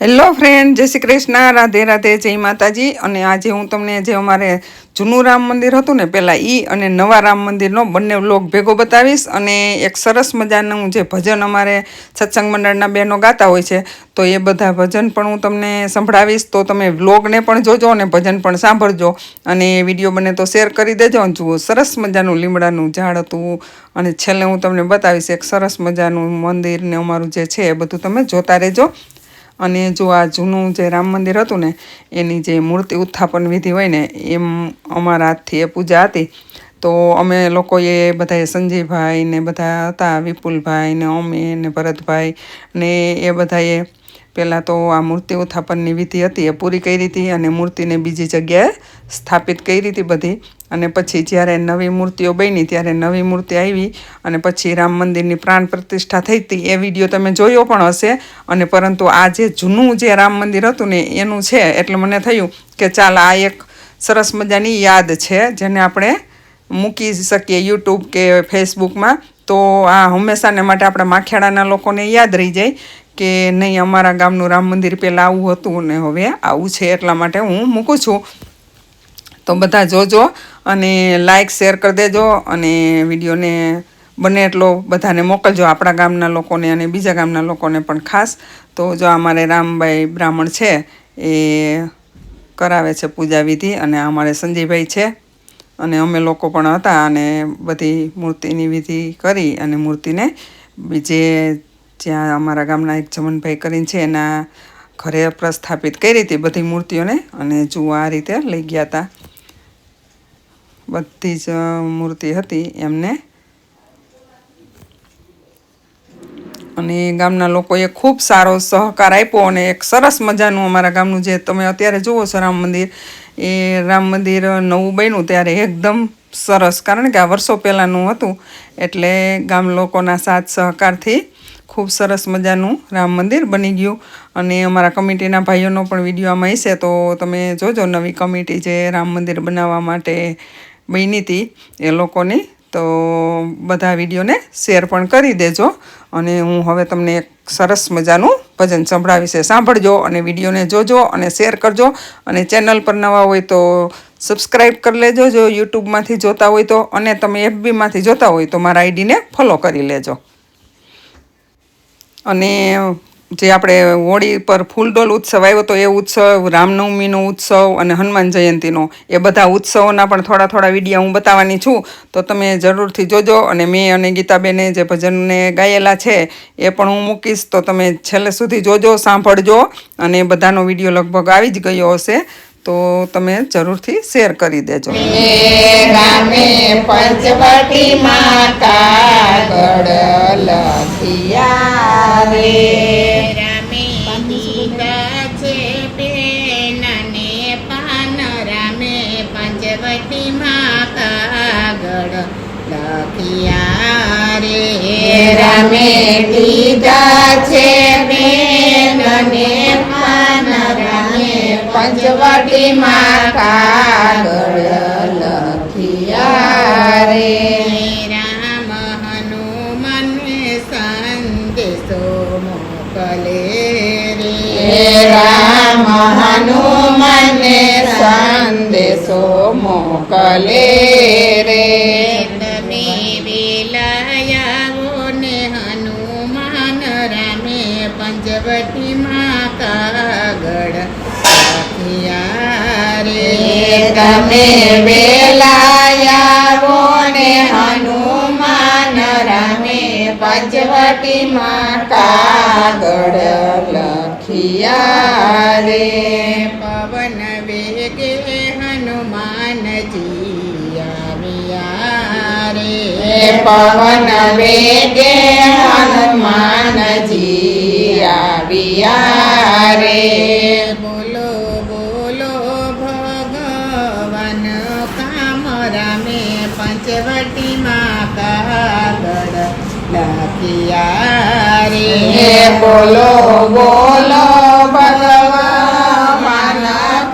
Hello friend, જય શ્રી કૃષ્ણ, રાધે રાધે, જય માતાજી। અને આજે હું તમને જે અમારે જૂનું રામ મંદિર હતું ને પહેલાં અને નવા રામ મંદિરનો બંને વ્લોગ ભેગો બતાવીશ। અને એક સરસ મજાનું જે ભજન અમારે સત્સંગ મંડળના બહેનો ગાતા હોય છે તો એ બધા ભજન પણ હું તમને સંભળાવીશ। તો તમે વ્લોગને પણ જોજો અને ભજન પણ સાંભળજો અને વિડીયો બને તો શેર કરી દેજો। અને જુઓ, સરસ મજાનું લીમડાનું ઝાડ હતું અને છેલ્લે હું તમને બતાવીશ એક સરસ મજાનું મંદિર ને અમારું જે છે એ બધું તમે જોતા રહેજો। અને જો આ જૂનું જે રામ મંદિર હતું ને એની જે મૂર્તિ ઉત્થાપન વિધિ હોય ને એમ અમારા હાથથી એ પૂજા હતી। તો અમે લોકોએ બધાએ સંજયભાઈ ને બધા હતા, વિપુલભાઈ ને અમે ને ભરતભાઈ ને એ બધાએ પહેલાં તો આ મૂર્તિ ઉત્થાપનની વિધિ હતી એ પૂરી કરી હતી અને મૂર્તિને બીજી જગ્યાએ સ્થાપિત કરી હતી બધી। અને પછી જ્યારે નવી મૂર્તિઓ બની ત્યારે નવી મૂર્તિ આવી અને પછી રામ મંદિરની પ્રાણ પ્રતિષ્ઠા થઈ હતી એ વિડીયો તમે જોયો પણ હશે। અને પરંતુ આ જે જૂનું જે રામ મંદિર હતું ને એનું છે એટલે મને થયું કે ચાલ આ એક સરસ મજાની યાદ છે જેને આપણે મૂકી શકીએ યુટ્યુબ કે ફેસબુકમાં। તો આ હંમેશાને માટે આપણા માખેડાના લોકોને યાદ રહી જાય કે નહીં, અમારા ગામનું રામ મંદિર પહેલાં આવું હતું ને હવે આવું છે, એટલા માટે હું મૂકું છું। તો બધા જોજો અને લાઈક શેર કરી દેજો અને વિડીયોને બને એટલો બધાને મોકલજો, આપણા ગામના લોકોને અને બીજા ગામના લોકોને પણ ખાસ। તો જો અમારે રામભાઈ બ્રાહ્મણ છે એ કરાવે છે પૂજા વિધિ અને અમારે સંજયભાઈ છે અને અમે લોકો પણ હતા અને બધી મૂર્તિની વિધિ કરી અને મૂર્તિને બીજે જ્યાં અમારા ગામના એક જમનભાઈ કરીને છે એના ઘરે પ્રસ્થાપિત કરી હતી બધી મૂર્તિઓને। અને જુઓ આ રીતે લઈ ગયા હતા, બધી જ મૂર્તિ હતી એમને। અને ગામના લોકોએ ખૂબ સારો સહકાર આપ્યો અને એક સરસ મજાનું અમારા ગામનું જે તમે અત્યારે જુઓ છો રામ મંદિર, એ રામ મંદિર નવું બન્યું ત્યારે એકદમ સરસ, કારણ કે આ વર્ષો પહેલાંનું હતું એટલે ગામ લોકોના સાથ સહકારથી ખૂબ સરસ મજાનું રામ મંદિર બની ગયું। અને અમારા કમિટીના ભાઈઓનો પણ વિડીયો આમાં હશે તો તમે જોજો, નવી કમિટી જે રામ મંદિર બનાવવા માટે બની હતી એ લોકોની। તો બધા વિડીયોને શેર પણ કરી દેજો અને હું હવે તમને એક સરસ મજાનું ભજન સંભળાવીશ, સાંભળજો અને વિડીયોને જોજો અને શેર કરજો। અને ચેનલ પર નવા હોય તો સબસ્ક્રાઈબ કરી લેજો જો યુટ્યુબમાંથી જોતા હોય તો, અને તમે એફબીમાંથી જોતા હોય તો મારા આઈડીને ફોલો કરી લેજો। અને જે આપણે હોળી પર ફૂલડોલ ઉત્સવ આવ્યો તો એ ઉત્સવ, રામનવમીનો ઉત્સવ અને હનુમાન જયંતીનો, એ બધા ઉત્સવોના પણ થોડા થોડા વિડીયો હું બતાવવાની છું। તો તમે જરૂરથી જોજો અને મેં અને ગીતાબેને જે ભજનને ગાયેલા છે એ પણ હું મૂકીશ, તો તમે છેલ્લે સુધી જોજો, સાંભળજો। અને બધાનો વિડીયો લગભગ આવી જ ગયો હશે તો તમે જરૂરથી શેર કરી દેજો। રામે પંચવટી માતા ગઢ લખિયા રે, રામે દીધા છે બેનને પાન, રામે પંચવટી માતા ગઢ લખિયા રે, રામે દીધા છે બેનને પાન, રામે પંચવટી કાગળ લખિયા રે, રામ હનુમાન સંદેશો મોકલે રે, રામ હનુમાન સંદેશો મોકલે રે, તમે વેલાયાવો ને હનુમાન, રામે પંચવટી કાગળ તમે વેલાયાવો ને હનુમાન, રામે પંચવટી કાગળ લખિયા રે, પવન વેગે હનુમાનજી આવ્યા રે, પવન વેગે હનુમાનજી આવ્યા રે, પંચવટી કાગળ લખિયા રે, બોલો બોલો ભગવાન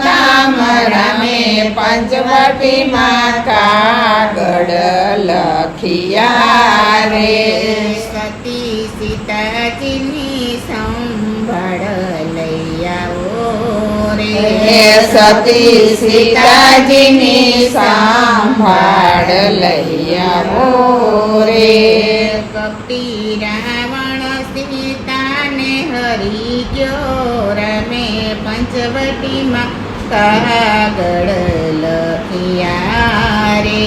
કામ, રામે પંચવટી કાગળ લખિયા રે, સતી સીતાજીની સંભાળ લૈયા રે સતી સીતાજીની સંભાળ લઈ આવો રે કપટી રાવણ સીતાને હરી ગયો રમે પંચવટીમાં કાગળ લખિયા રે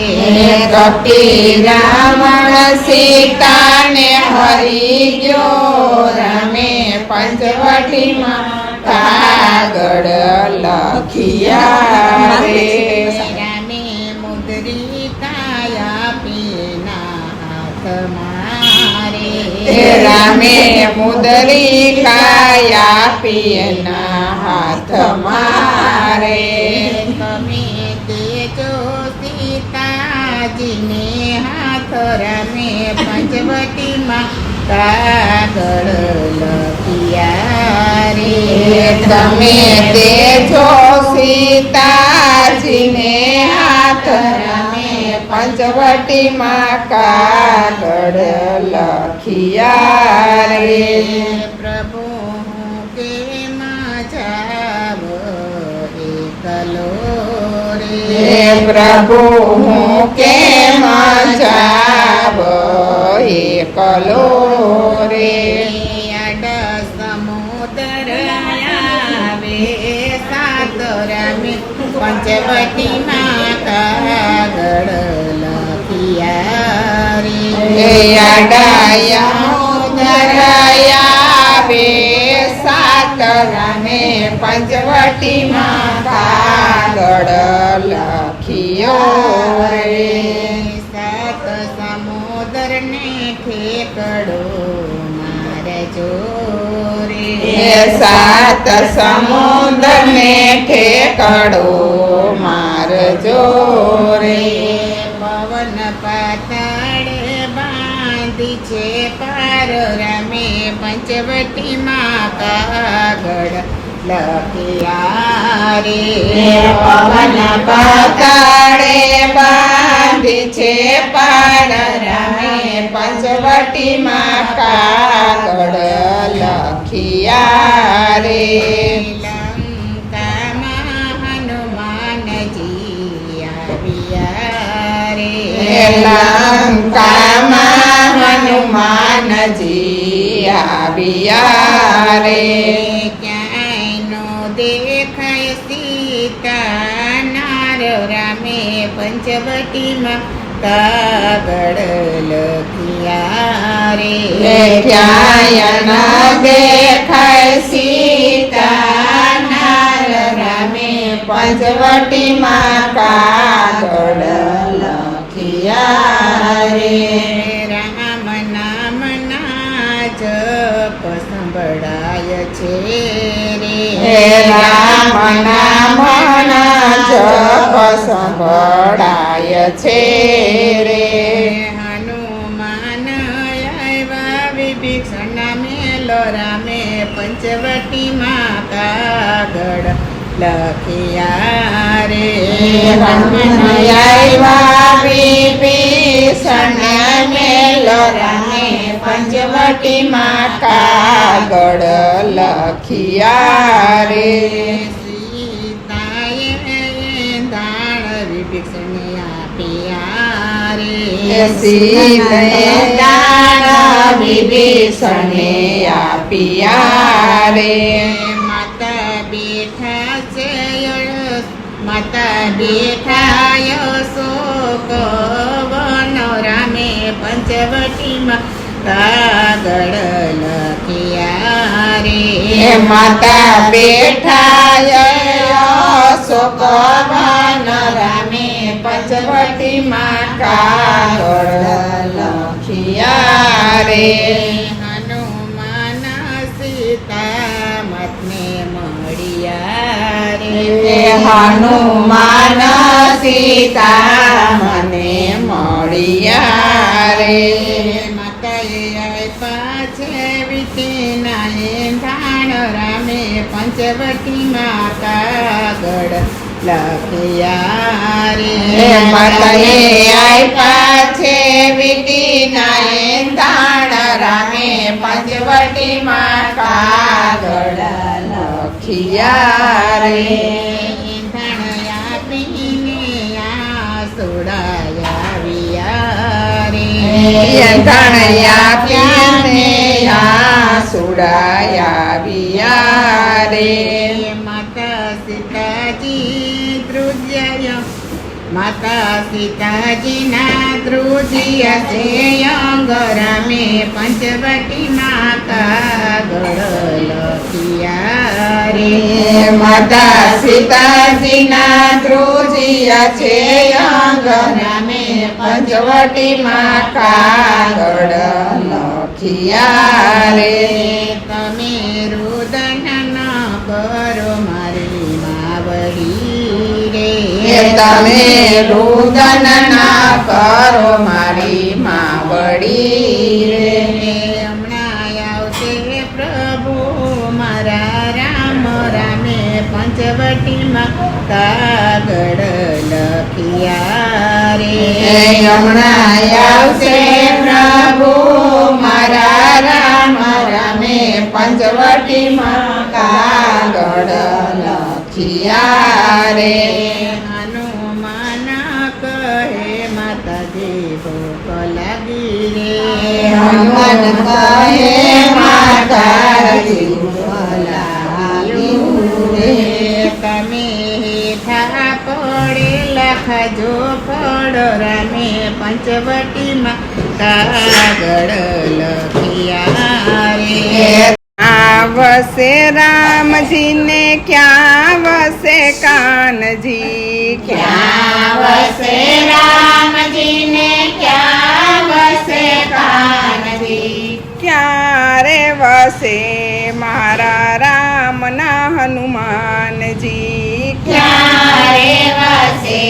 કપટી રાવણ સીતાને હરી ગયો રમે પંચવટીમાં કાગળ લખિયા રે રામે મુદ્રી કાયા પીના હાથમાં રે રામે મુદ્રી કાયા પીના હાથમાં રે તમે તેજો સીતાજીને હાથ રમે પંચવટીમાં કાગળ લખિયા રે તમે તેજો સીતાજીને હાથ રમે પંચવટીમાં કાગળ લખિયા રે પ્રભુ કે જાવો એકલો રે પ્રભુ હું કેમ જાવ એકલો રે અડ સમુદ્ર આવે સાત રમે પંચવટીમાં કાગળ લખિયા રે અડાયા આવે સાત રમે પંચવટીમાં કાગળ લખિયો રે સાત સમુદ્રને ઠેકડો મારજો રે સાત સમુદ્રને ઠેકડો મારજો રે પવન પાતાળે બાંધી છે પાર રમે પંચવટીમાં કાગળ લખિયા રે પવન પાતાળે બાંધી છે પાર રમે પંચવટીમાં કાગળ લખિયા રે લંકામાં હનુમાનજી આવ્યા રે લંકામાં હનુમાનજી આવ્યા રે દેખાય સીતા નાર રામે પંચવટીમાં કાગળ લખિયા રે ક્યાંય ન દેખાય સીતા નાર રામે પંચવટીમાં કાગળ લખિયા રે રામ નામના જપ સંભળાય છે રામ નામના જપ સંભળાય છે રે હનુમાન આવ્યા વિભીષણ મેલો રામે પંચવટીમાં કાગળ લખિયા રે હનુમાન આવ્યા વિભીષણ મેલો રામે પંચવટીમાં કાગળ લખિયા રે સીતાએ દાણ વિભીષણને આપ્યા રે સીતાએ દાણ વિભીષણને આપ્યા રે માતા બેઠા છે માતા બેઠા શોક વન રામે પંચવટીમાં કાગળ લખિયા રે માતા બેઠા શોકવન રામે પંચવટીમાં કાગળ લખિયા રે હનુમાન સીતા મતને મળ્યા રે હનુમાન સીતા મને મળ્યા રે પંચવટીમાં કાગળ લખિયા રે માતાએ આપ્યા છે વિટીના દાણ રામે પંચવટીમાં કાગળ લખિયા લખિયા રે ધણયા પીને સુડાયા વિયા રે ધણયા પીને સુડાયા વિયા રે માતા સીતાજી ધ્રુજ્ય માતા સીતાજીના ધ્રુજ્ય છે અંગરમે પંચવટી માતા ગળ લખિયા રે માતા સીતાજીના ધ્રુજિયા છે અંગરમે પંચવટીમાં કાગળ લખિયા રે તમે રુદન ન કરો મારી માવડી રે તમે રુદન ના કરો મારી માવડી રે હમણાં આવશે પ્રભુ મારા રામ રામે પંચવટીમાં કાગળ લખિયા રે હમણાં આવશે પ્રભુ મારા રામ રામે પંચવટીમાં કાગળ લખિયા રે હનુમાન કહે માતાજી ભૂખ લાગી રે હનુમાન કહે માતાજી ભૂખ લાગી રે તમે હેઠા પડે લખજો ફળ રામે પંચવટીમાં કાગળ લખિયા રે વસે રામજીને ક્યાં વસે કાનજી ક્યાં વસે રામજીને ક્યાં વસે કાનજી ક્યારે વસે મારા રામના હનુમાનજી ક્યારે વસે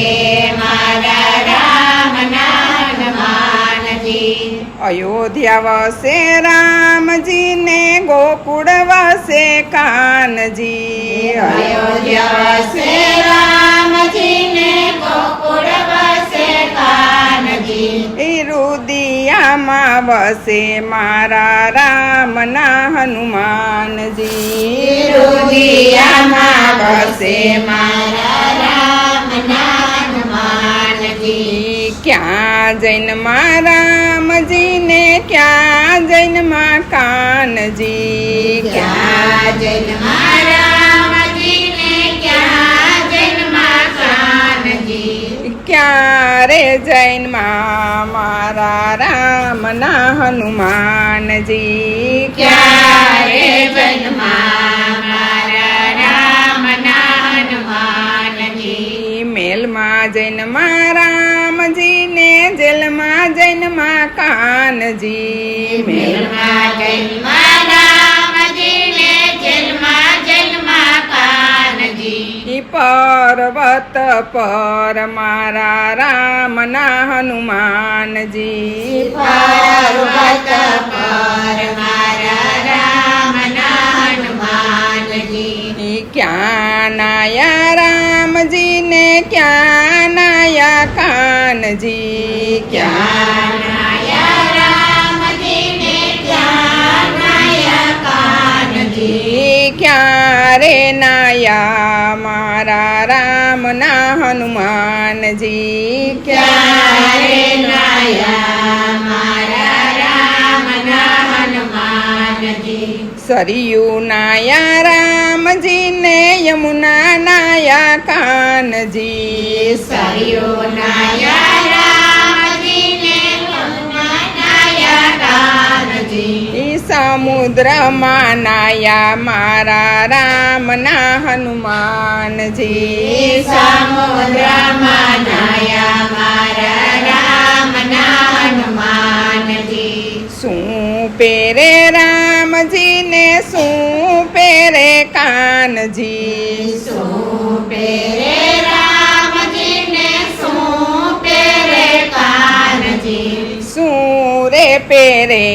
મારા રામના હનુમાનજી અયોધ્યા વસે રામજીને ગોકુળ વસે કાનજી અયોધ્યા વસે રામજીને ગોકુળ વસે કાનજી રુદિયામાં વસે મારા રામના હનુમાનજી રુદિયામાં વસે મારા રામના હનુમાનજી ક્યાં જૈનમાં રામજીને ક્યાં જૈનમાં કાનજી ક્યાં જન્મા રામજીને ક્યાં જન્મા કાનજી ક્યારે જૈનમાં મારા રામના હનુમાનજી ક્યારે જન્મા મારા રામના હનુમાનજી મેલમાં જૈનમાં રામજીને જેલમાં જૈનમાં કાનજી મેલમાં જન્મા રામજીને જન્મા જન્મા કાનજી પર્વત પર મારા રામના હનુમાનજી પર્વત પર મારા રામના હનુમાનજી ક્યાં નાયા રામજીને ક્યાં નાયા કાનજી ક્યાં નાયા રામજીને ક્યાં નાયા કાનજી ક્યારે નાયા મારા રામના હનુમાનજી ક્યારે નાયા મારા રામના હનુમાનજી સરયુ નાયા રામજીને યમુના નાયા કાનજી સરયુ નાયા રામજીને યમુના નાયા કાનજી સમુદ્રમાં નાયા મારા રામના હનુમાનજી સમુદ્રમાં નાયા મારા રામના હનુમાનજી શું પેરે રામજીને શું પેરે કાનજી શું પેરે રામજીને શું પેરે કાનજી શું રે પેરે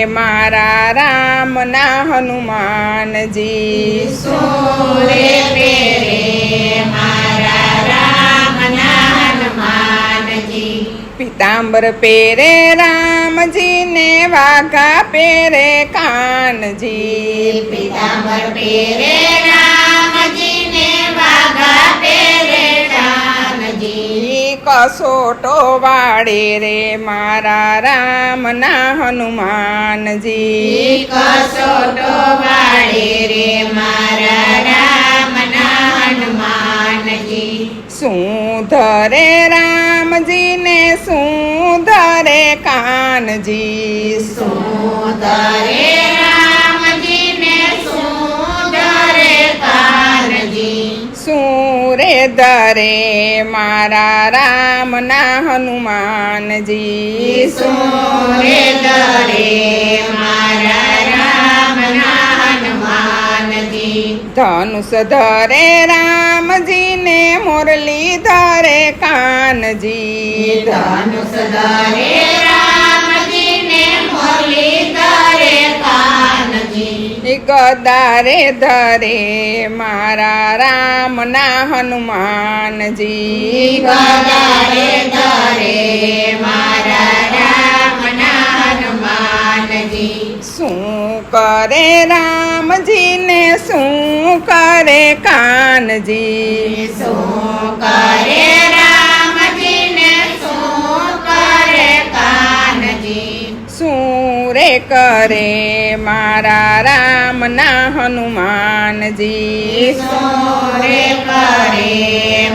મારા રામના હનુમાનજી સોરે પેરે મારા રામના હનુમાનજી પીતાંબર પેરે રામજીને વાઘા પેરે કાનજી પીતાંબર પેરે રામ કસોટો વાળે રે મારા રામના હનુમાનજી કસોટો વાળે રે મારા રામના હનુમાનજી શું ધરે રામજીને શું ધરે કાનજી સુંદરે રામજીને સુંદરે કાનજી શું રે ધરે મારા રામના હનુમાનજી સોરે દરે મારા રામના હનુમાનજી ધનુષ ધરે રામજીને મુરલી ધરે કાનજી ધનુષ દરે રામજીને મુરલી દરે કાનજી ગદારે ધરે મારા રામના હનુમાનજી ગદારે દરે મારા રામના હનુમાનજી શું કરે રામજીને શું કરે કાનજી શું કરે રામજીને શું કરે કાનજી શું રે કરે મારા રામના હનુમાનજી સોરે કરે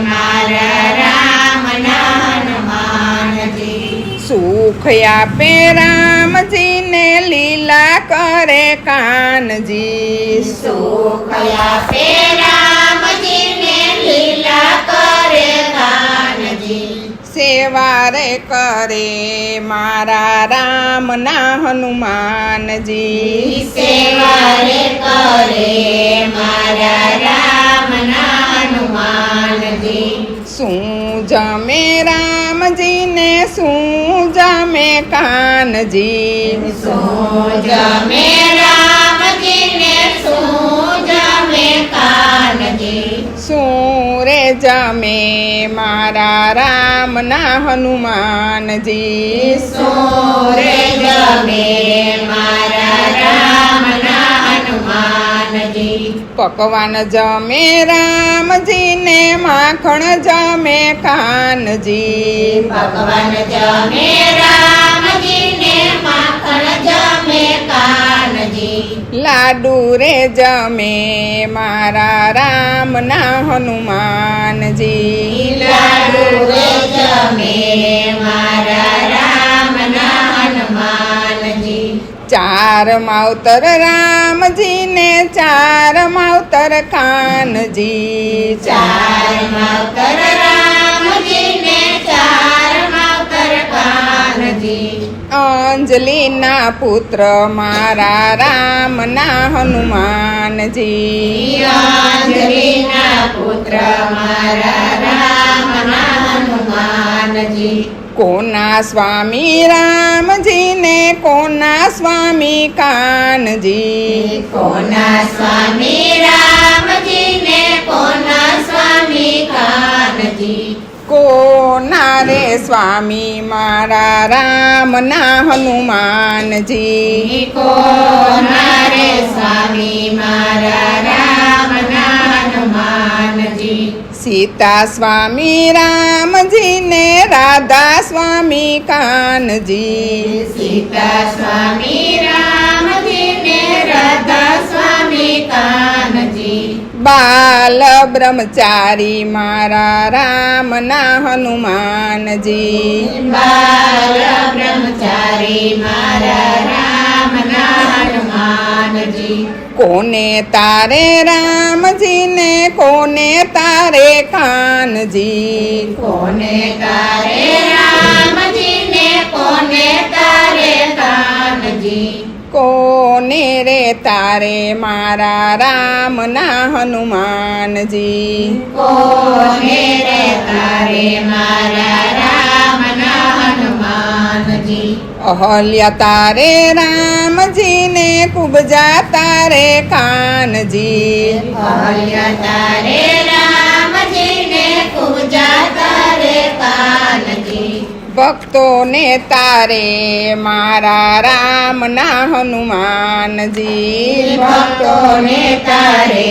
મારા રામના હનુમાનજી સુખ આપે રામજીને લીલા કરે કાનજી સુખ આપે રામજીને લીલા કરે કાનજી સેવા રે કરે મારા રામના હનુમાનજી સેવા રે કરે મારા રામના હનુમાનજી શું જમે રામજીને શું જમે કાનજી શું જમે રામજીને શું જમે કાનજી શું રે જમે મારા રામના હનુમાનજી સોરે જમે મારા રામના હનુમાનજી પકવાન જમે રામજીને માખણ જમે કાનજી ભગવાન જમે રામજીને માખણ જમે કાનજી લાડુ રે જમે મારા રામના હનુમાનજી લાડુ રે જમે મારા રામના હનુમાનજી ચાર માવતર રામજીને ચાર માવતર કાનજી ચાર માવતર રામજીને ચાર માવતર કાનજી અંજલિના પુત્ર મારા રામના હનુમાનજી અંજલિના પુત્ર મારા રામના હનુમાનજી કોના સ્વામી રામજીને કોના સ્વામી કાનજી કોના સ્વામી રામજીને કોના સ્વામી કાનજી કોના રે સ્વામી મારા રામના હનુમાનજી કોના રે સ્વામી મારા રામના હનુમાનજી સીતા સ્વામી રામજીને રાધા સ્વામી કાનજી સીતા સ્વામી રામજીને રાધા સ્વામી કાનજી બાલ બ્રહ્મચારી મારા રામના હનુમાનજી બાલ બ્રહ્મચારી મારા રામના હનુમાનજી કોને તારે રામજીને કોને તારે કાનજી કોને તારે રામજીને કોને તારે કાનજી કોને રે તારે મારા રામના હનુમાનજી કોને રે તારે મારા રામના હનુમાનજી અહલ્યા તારે રામજીને કુબજા તારે કાનજી અહલ્યા તારે રામજીને કુબજા તારે કાનજી ભક્તોને તારે મારા રામના હનુમાનજી ભક્તોને તારે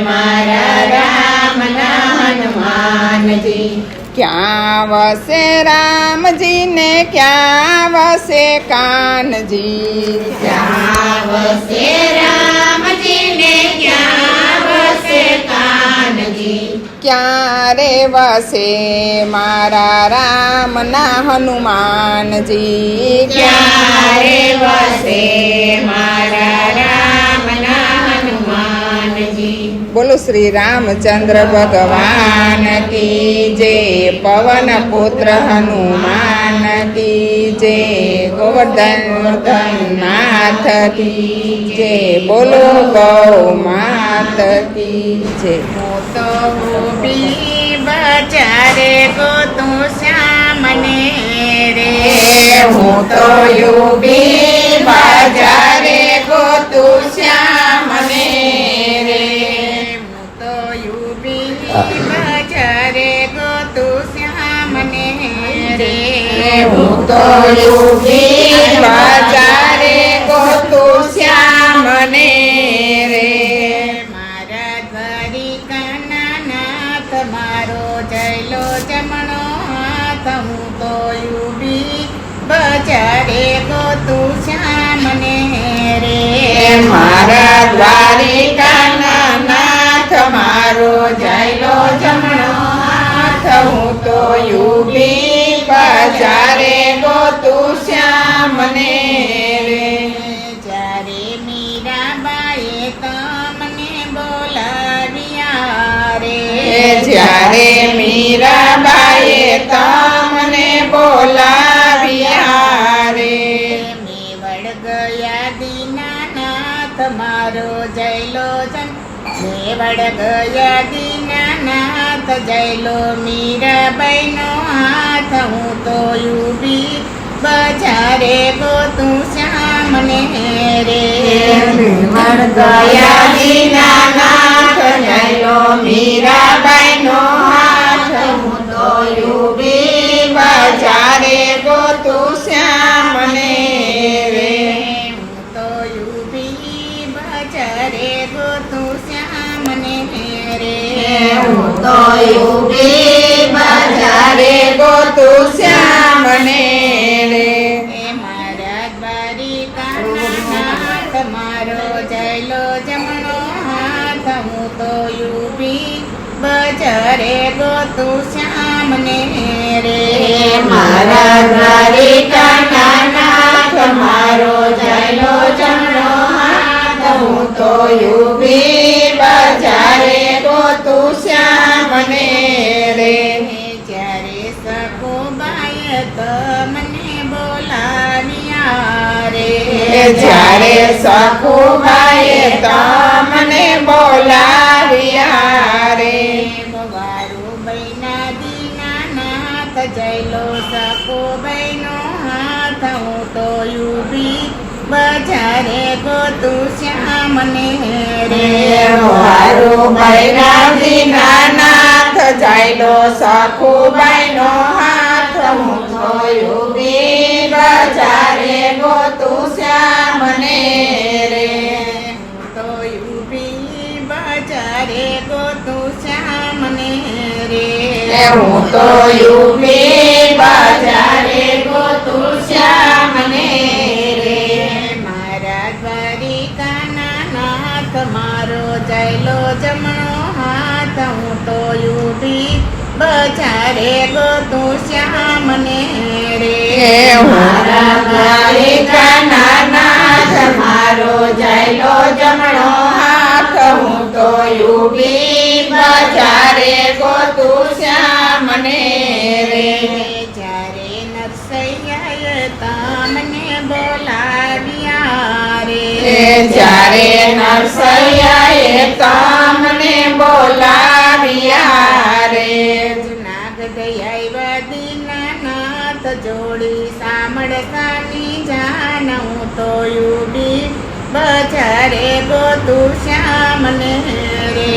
મારા રામના હનુમાનજી ક્યાં વસે રામજીને ક્યાં વસે કાનજી ક્યાં વસે રામજીને ક્યાં વસે કાનજી ક્યાં રે વસે મારા રામના હનુમાનજી ક્યાં રે વસે મારા રામના હનુમાનજી બોલો શ્રી રામચંદ્ર ભગવાન કી જય પવન પુત્ર હનુમાન કી જય ગોવર્ધન નાથ કી જય બોલો ગૌ માત કી જય તો ઊભી બજારે ગોતું શ્યામને રે હું તો ઊભી બજારે ગોતું શ્યામને રે હું તો ઊભી બજારે ગોતું શ્યામને રે હું તો ઊભી બજારે ગોતું શ્યામને રે મારા દ્વારિકાના નાથ મારો જયલો જમણો હાથ હું તો ઊભી બજારે ગોતું શ્યામને રે મારા દ્વારિકાના નાથ મારો જયલો જમણો હાથ હું તો ઊભી બજારે ગોતું શ્યામને રે જ્યારે મીરાબાઈએ તમને બોલાવ્યા રે જ્યારે મીરાબાઈએ તમને બોલાવ્યા રે મેવડ ગયા દીનાનાથ મારો જયલો મેવડ ગયા દીનાનાથ જયલો મીરાબાઈનો હાથ હું તો ઊભી બજારે ગોતું શ્યામને રે ગયા દીનાનાથ જયલો મીરાબાઈનો હાથ હું તો ઊભી બજારે ગોતું શ્યામને રે હું તો ઊભી બજારે ગોતું શ્યામને રે હું તો ઊભી બજારે ગોતું શ્યામને રે મારા દ્વારિકાના નાથ મારો જયલો જમણો હાથ હું તો ઊભી બજારે ગોતું શ્યામને રે મારા દ્વારિકાના નાથ મારો જયલો જમણો હાથ હું તો ઊભી બજારે ગોતું શ્યામને રે જ્યારે સખુબાઈએ તમને બોલાવ્યા રે જ્યારે સખુબાઈએ તમને બોલાવ્યા રે વારું બૈના દીનાનાથ જયલો સખુબાઈનો હાથ હું તો ઊભી બજારે ગોતું શ્યામને રે મારું બૈરાજીના નાથ જયલો સખુબાઈનો હાથ હું તો ઊભી બજારે ગોતું શ્યામને રે હું તો ઊભી બજારે ગોતું શ્યામને રે હું તો ઊભી બજારે ગોતું શ્યામને રે મારા દ્વારિકાના નાથ મારો જયલો જમણો હાથ હું તો ઊભી બજારે ગોતું શ્યામને રે મારા દ્વારિકાના નાથ મારો જયલો જમણો હાથ હું તો ઊભી બજારે ગોતું શ્યામને રે જ્યારે નરસૈયાએ તમને બોલાવ્યા રે જ્યારે નરસૈયાએ તમને બોલાવ્યા રે જુનાગઢ આવ્યા દીનાનાથ જોડી સામળતાની જાન હું તો ઊભી બજારે ગોતું શ્યામને રે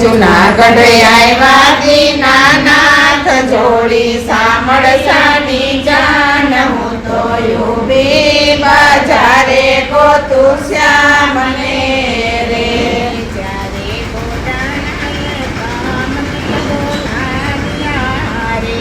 જુનાગઢ આવ્યા દીનાનાથ જોડી સામળસાની જાન હું તો ઊભી બજારે ગોતું શ્યામને રે જ્યારે બોલાવ્યા તમને બોલાવ્યા રે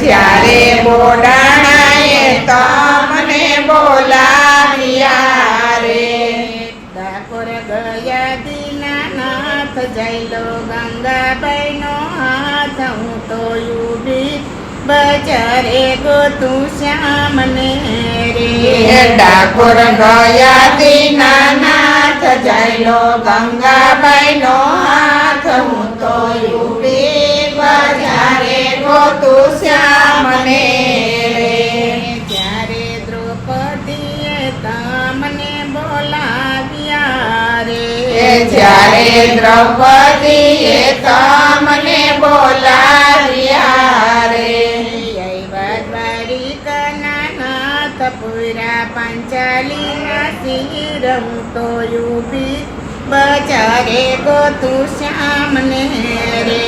જ્યારે બોડાણાએ તમને બોલાવ્યા રે ડાકોર ગયા દીનાનાથ જઈલો ગંગાબાઈનો હાથ હું તો ઊભી બજારે ગોતું શ્યામને રે ડાકોર ગયા દીનાનાથ જઈલો ગંગાબાઈનો હાથ હું તો ઊભી બજારે ગોતું શ્યામને રે જ્યારે દ્રૌપદીએ તમને બોલાવ્યા રે જ્યારે દ્રૌપદીએ તમને બોલાવ્યા રે પૂરા પાંચાલીના શિર હું તો ઊભી બજારે ગોતું શ્યામને રે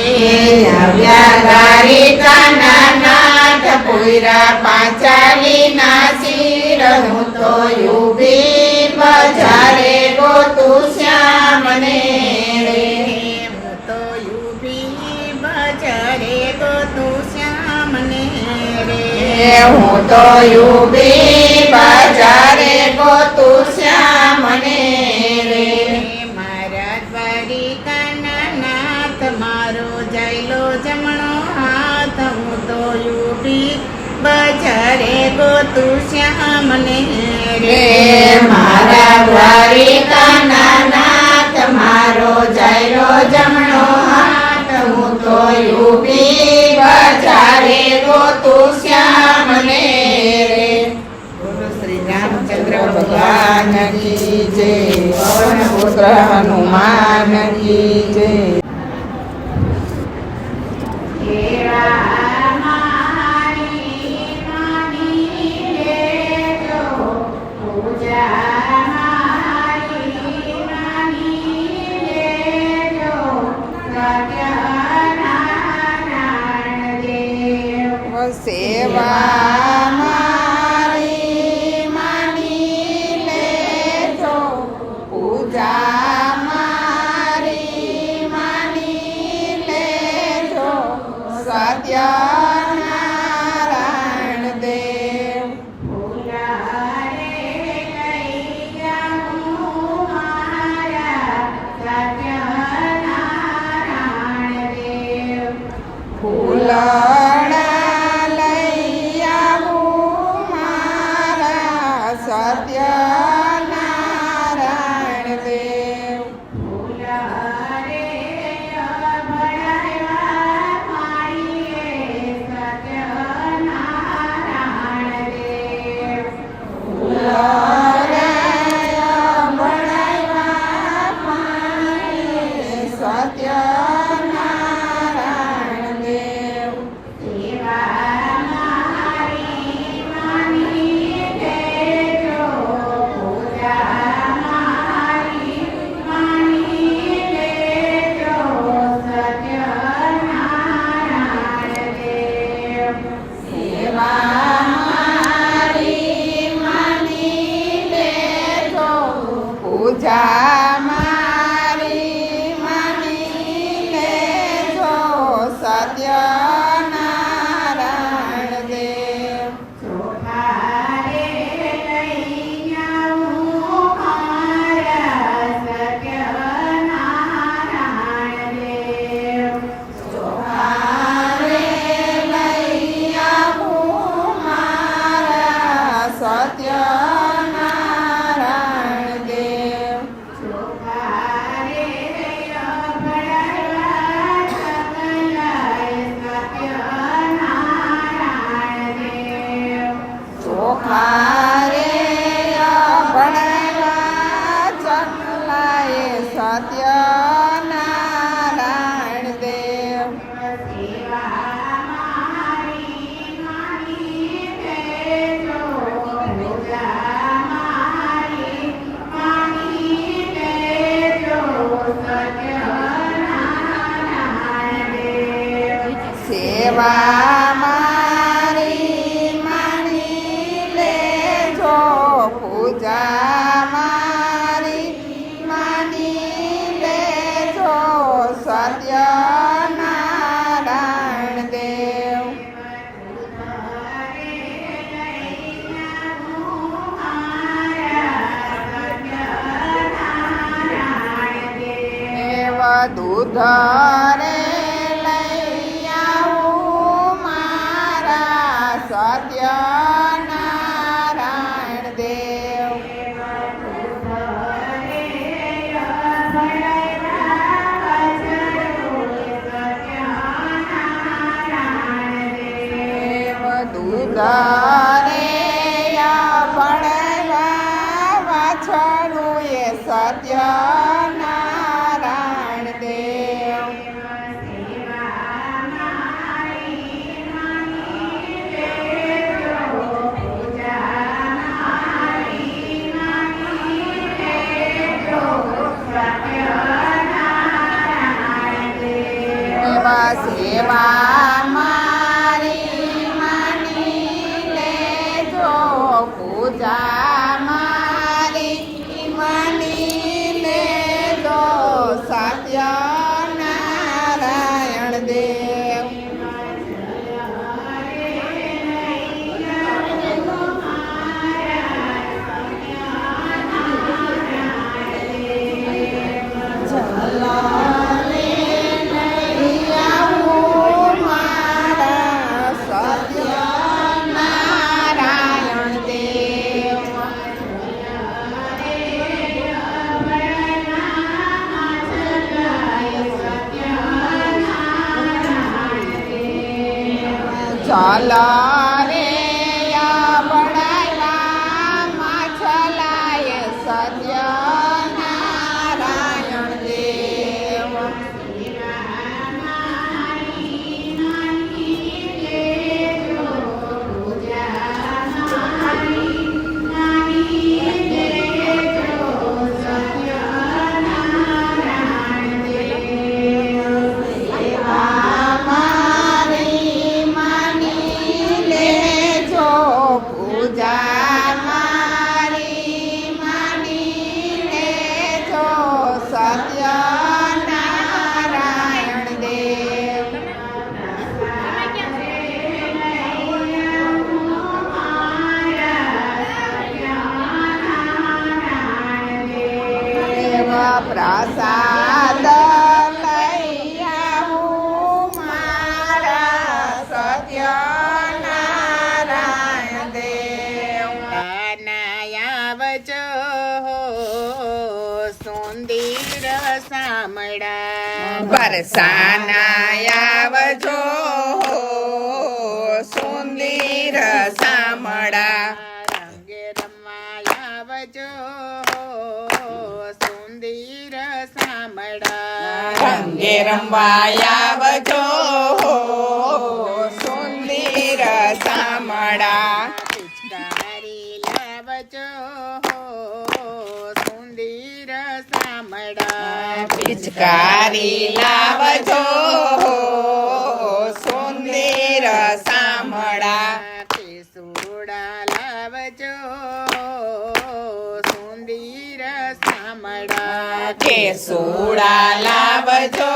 આવ્યા દ્વારિકાના નાથ પૂરા પાંચાલીના શિર હું તો ઊભી બજારે ગોતું શ્યામને રે હું તો ઊભી બજારે ગોતું શ્યામને રે હું તો ઊભી બજારે ગોતું શ્યામને રે મારા દ્વારિકાના નાથ મારો જઈલો જમણો હાથ હું તો ઊભી બજારે ગોતું શ્યામને રે મારા દ્વારિકાના નાથ મારો જઈલો જમણો હાથ હું તો ઊભી બજારે ગોતું શ્યામને રે બોલો શ્રી રામચંદ્ર ભગવાન કી જય પવન પુત્ર હનુમાન કી જય સેવા મારી માની લેજો પૂજા મારી માની લેજો સત્યનારાયણ દેવ ફૂલા સત્યનારાયણ દેવ સત્યનારાયણ દેવ પૂજા મારી માની લેજો સત્યનારાયણ દેવ સત્યનારાયણ દેવ ચોખા રે ભણેલા ચકલાએ સત્યનારાયણ દેવ સેવા મારી માની લેજો પૂજા મારી માની લેજો સત્યનારાયણ દેવ દૂધ રે લઈ આવું મારા સત્યનારાયણ દેવ. દૂધ રે ભણવા વાછડું એ સત્યનારાયણ દેવ. એવા સેવા મારી માની લેજો, પૂજા મારી માની લેજો, સત્યનારાયણ દેવ. ચાલા રે બડાવા માછલાએ સત્યનારાયણ દેવ. પૂજા મારી માની લેજો, સત્યનારાયણ દેવ. એવા પ્રસાદ લઈ આવું મારા સત્યનારાયણ દેવ. આવજો સુંદર સામડા, બરસાના આવજો સુંદર સામડા. રંગે રમવા આવજો સુંદર સામડા, રંગે રમવા આવજો સુંદર સામડા. પિચકારી લાવજો સુંદર સામડા, પિચકારી લાવજો સુંદર સામડા. કેસુડા લાવજો સુંદર સામડા, કેસુડા લાવજો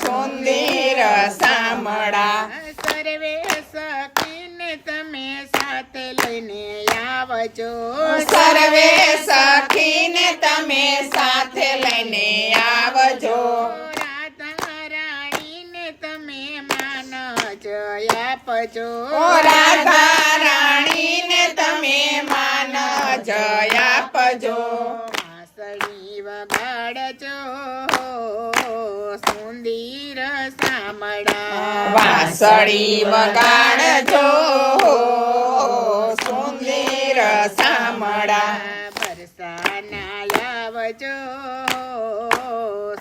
સુંદર સામડા. સર્વે સખીને તમે સાથે લઈને આવજો, સર્વે સખીને તમે સાથે લઈને આવજો. રાધા રાણીને તમે માન જય આપજો, ઓ રાધા રાણીને તમે માન જય આપજો. વાંસળી વગાડજો સુંદર સામડા, વાંસળી વગાડજો સુંદર સામડા. બરસાના આવજો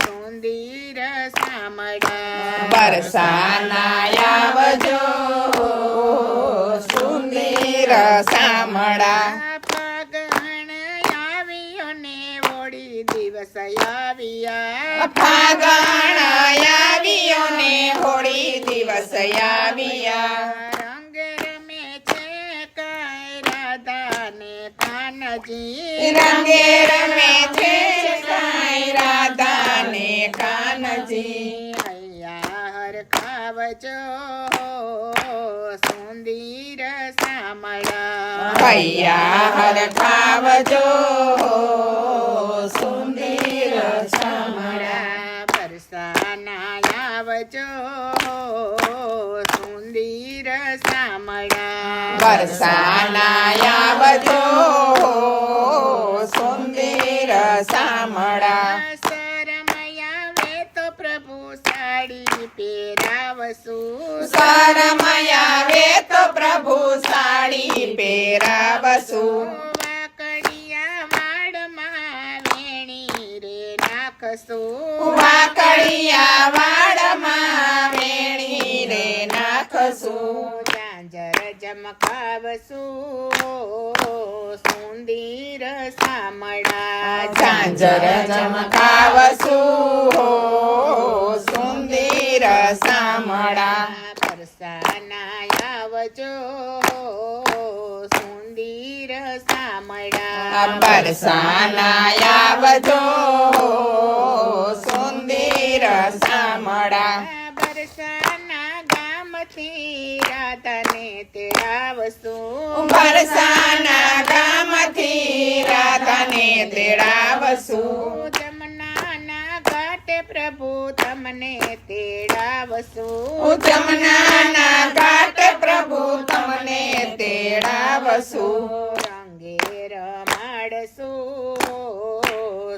સુંદર સામડા, બરસાના આવજો સુંદર સામડા. ફાગણ આવ્યો ને હોળી દિવસ આવ્યા, ફાગણ આવ્યો ને હોળી દિવસ આવ્યા. રંગ રમે છે કાંઈ રાધા ને કાનજી, રંગે રમે છે કાંઈ રાધા ને કાનજી. હૈયા હર ખાવજો સુંદર સામડા, હૈયા હર ખાવજો સુંદર સામડા. આવજો સુંદર સામળા બરસાના આવજો સુંદર સામળા શરમયા વે તો પ્રભુ સાડી પહેરાવશું શરમયા વે તો પ્રભુ સાડી પહેરાવશું વાકડિયા વાડમાં વેણી રે નાખશું વાકડિયા વાડમાં વેણી રે નાખશું ઝાંઝર જમકાવશું સુંદર સામળા ઝાંઝર ચમકાવશું સુંદર સામળા બરસાના આવજો સુંદર સામળા બરસાના આવજો સુંદર સામળા બરસાના ગામથી રાધાને તેડાવશું બરસાના ગામથી રાધાને તેડાવશું જમનાના ઘાટે પ્રભુ તમને તેડાવશું જમનાના ઘાટ પ્રભુ તમને તેડાવશું રંગે રમાડશું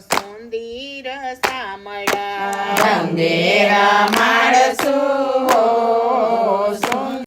સુંદર સામળા રંગે રમાડશું